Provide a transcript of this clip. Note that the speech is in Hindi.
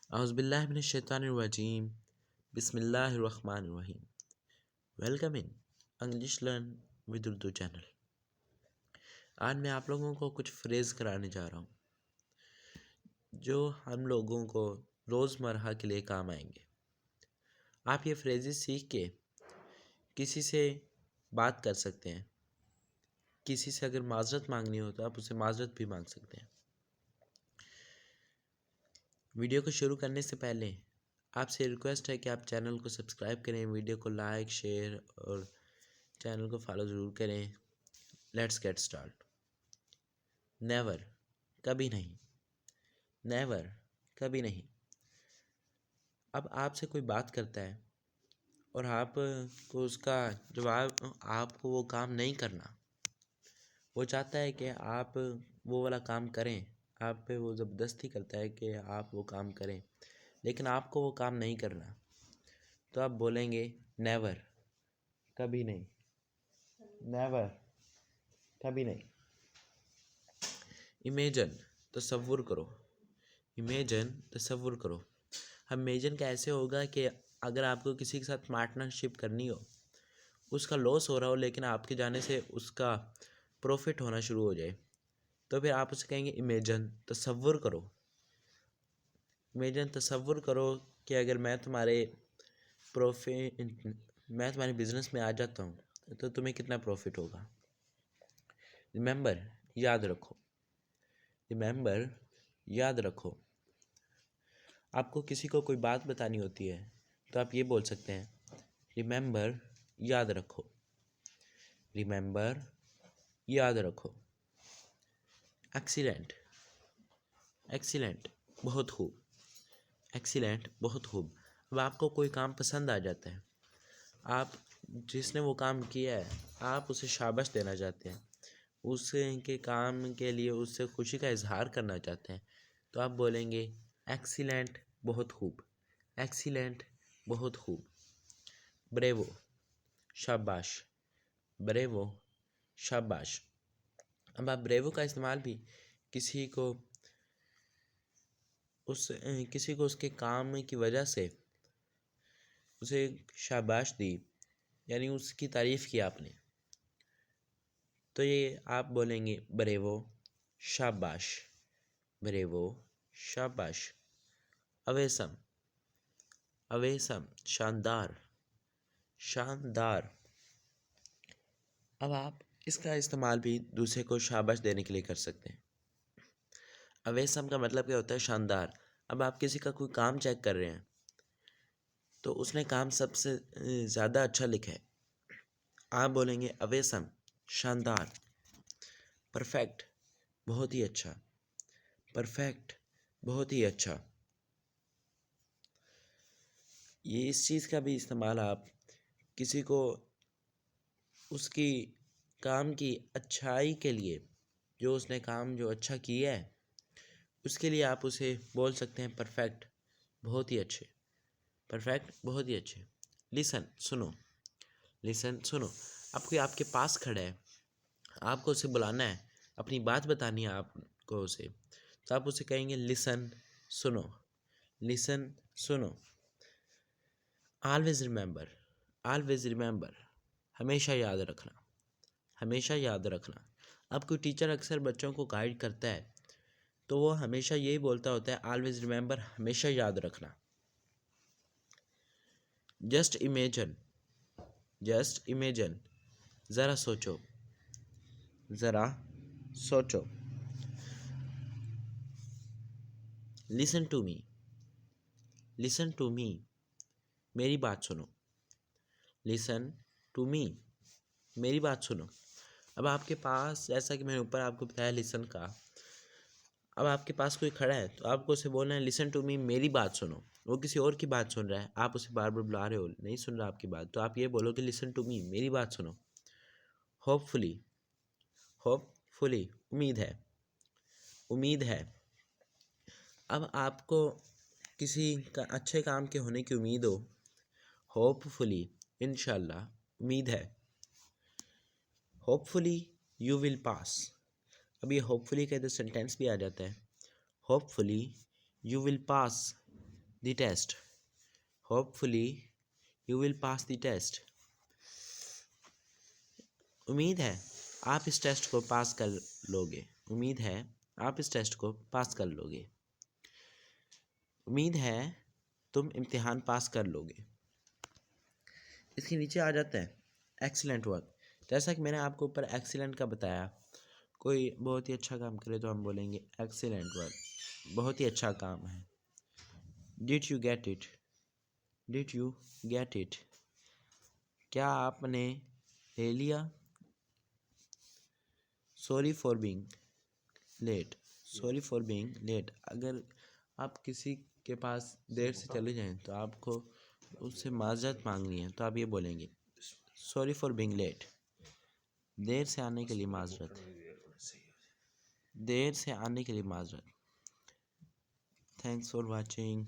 Auzubillahiminash-shaytanir-rajim. Bismillahir-rahmanir-rahim. Welcome in English learn with Urdu channel. आज मैं आप लोगों को कुछ फ्रेज़ कराने जा रहा हूँ जो हम लोगों को रोज़मर्रा के लिए काम आएंगे। आप ये फ्रेजेस सीख के किसी से बात कर सकते हैं। किसी से अगर माजरत मांगनी हो तो आप उससे माजरत भी मांग सकते हैं। वीडियो को शुरू करने से पहले आपसे रिक्वेस्ट है कि आप चैनल को सब्सक्राइब करें, वीडियो को लाइक शेयर और चैनल को फॉलो ज़रूर करें। Let's get start. नेवर, कभी नहीं। नेवर, कभी नहीं। अब आपसे कोई बात करता है और आप को उसका जवाब, आपको वो काम नहीं करना, वो चाहता है कि आप वो वाला काम करें, आप पे वो ज़बरदस्ती करता है कि आप वो काम करें, लेकिन आपको वो काम नहीं करना, तो आप बोलेंगे नेवर, कभी नहीं। नेवर, कभी नहीं। इमेजन, तसव्वुर करो। इमेजन, तसव्वुर करो। हम इमेजन का ऐसे होगा कि अगर आपको किसी के साथ पार्टनरशिप करनी हो, उसका लॉस हो रहा हो लेकिन आपके जाने से उसका प्रॉफिट होना शुरू हो जाए, तो फिर आप उसे कहेंगे इमेजन, तसव्वुर करो। इमेजन, तसव्वुर करो कि अगर मैं तुम्हारे बिजनेस में आ जाता हूँ तो तुम्हें कितना प्रॉफिट होगा। रिमेंबर, याद रखो। रिमेंबर, याद रखो। आपको किसी को कोई बात बतानी होती है तो आप ये बोल सकते हैं रिमेंबर, याद रखो। रिमेंबर, याद रखो। एक्सीलेंट, एक्सीलेंट, बहुत खूब। एक्सीलेंट, बहुत खूब। अब आपको कोई काम पसंद आ जाता है, आप जिसने वो काम किया है आप उसे शाबाश देना चाहते हैं, उसके काम के लिए उससे खुशी का इजहार करना चाहते हैं, तो आप बोलेंगे एक्सीलेंट, बहुत खूब। एक्सीलेंट, बहुत खूब। ब्रेवो, शाबाश। ब्रेवो, शाबाश। अब आप ब्रेवो का इस्तेमाल भी किसी को उसके काम की वजह से उसे शाबाश दी, यानी उसकी तारीफ़ की आपने, तो ये आप बोलेंगे ब्रेवो, शाबाश। ब्रेवो, शाबाश। अवेसम, अवेसम, शानदार। शानदार। अब आप इसका इस्तेमाल भी दूसरे को शाबाश देने के लिए कर सकते हैं। अवेसम का मतलब क्या होता है? शानदार। अब आप किसी का कोई काम चेक कर रहे हैं तो उसने काम सबसे ज़्यादा अच्छा लिखा है, आप बोलेंगे अवेसम, शानदार। परफेक्ट, बहुत ही अच्छा। परफेक्ट, बहुत ही अच्छा। ये इस चीज़ का भी इस्तेमाल आप किसी को उसकी काम की अच्छाई के लिए, जो उसने काम जो अच्छा किया है उसके लिए आप उसे बोल सकते हैं परफेक्ट, बहुत ही अच्छे। परफेक्ट, बहुत ही अच्छे। लिसन, सुनो। लिसन, सुनो। अब कोई आपके पास खड़ा है, आपको उसे बुलाना है, अपनी बात बतानी है आपको उसे, तो आप उसे कहेंगे लिसन, सुनो। लिसन, सुनो। ऑलवेज रिमेंबर, ऑलवेज रिमेंबर, हमेशा याद रखना। हमेशा याद रखना। अब कोई टीचर अक्सर बच्चों को गाइड करता है तो वो हमेशा यही बोलता होता है ऑलवेज रिमेंबर, हमेशा याद रखना। जस्ट इमेजिन, जस्ट इमेजिन, ज़रा सोचो। ज़रा सोचो। Listen to me, listen to me, मेरी बात सुनो। लिसन टू मी, मेरी बात सुनो। अब आपके पास, जैसा कि मैंने ऊपर आपको बताया लिसन का, अब आपके पास कोई खड़ा है तो आपको उसे बोलना है लिसन टू मी, मेरी बात सुनो। वो किसी और की बात सुन रहा है, आप उसे बार बार बुला रहे हो, नहीं सुन रहा आपकी बात, तो आप ये बोलो कि लिसन टू मी, मेरी बात सुनो। होपफुली, होपफुली, उम्मीद है, उम्मीद है। अब आपको किसी का अच्छे काम के होने की उम्मीद हो, होपफुली, इंशाल्लाह, उम्मीद है। Hopefully you will pass. अब ये होपफुली का इधर सेंटेंस भी आ जाता है। Hopefully you will pass, the test. Hopefully you will pass the test. उम्मीद है आप इस टेस्ट को पास कर लोगे. उम्मीद है आप इस टेस्ट को पास कर लोगे. उम्मीद है तुम इम्तिहान पास कर लोगे. इसके नीचे आ जाता है एक्सीलेंट वर्क. जैसा कि मैंने आपको ऊपर एक्सीलेंट का बताया, कोई बहुत ही अच्छा काम करे तो हम बोलेंगे एक्सीलेंट वर्क, बहुत ही अच्छा काम है. Did you get it? Did you get it? क्या आपने ले लिया? Sorry for being late. Sorry for being late. अगर आप किसी के पास देर से चले जाएं तो आपको उससे माजरत मांगनी है, तो आप ये बोलेंगे सॉरी फॉर बीइंग लेट. देर से आने के लिए माजरत. देर से आने के लिए माजरत. Thanks for watching.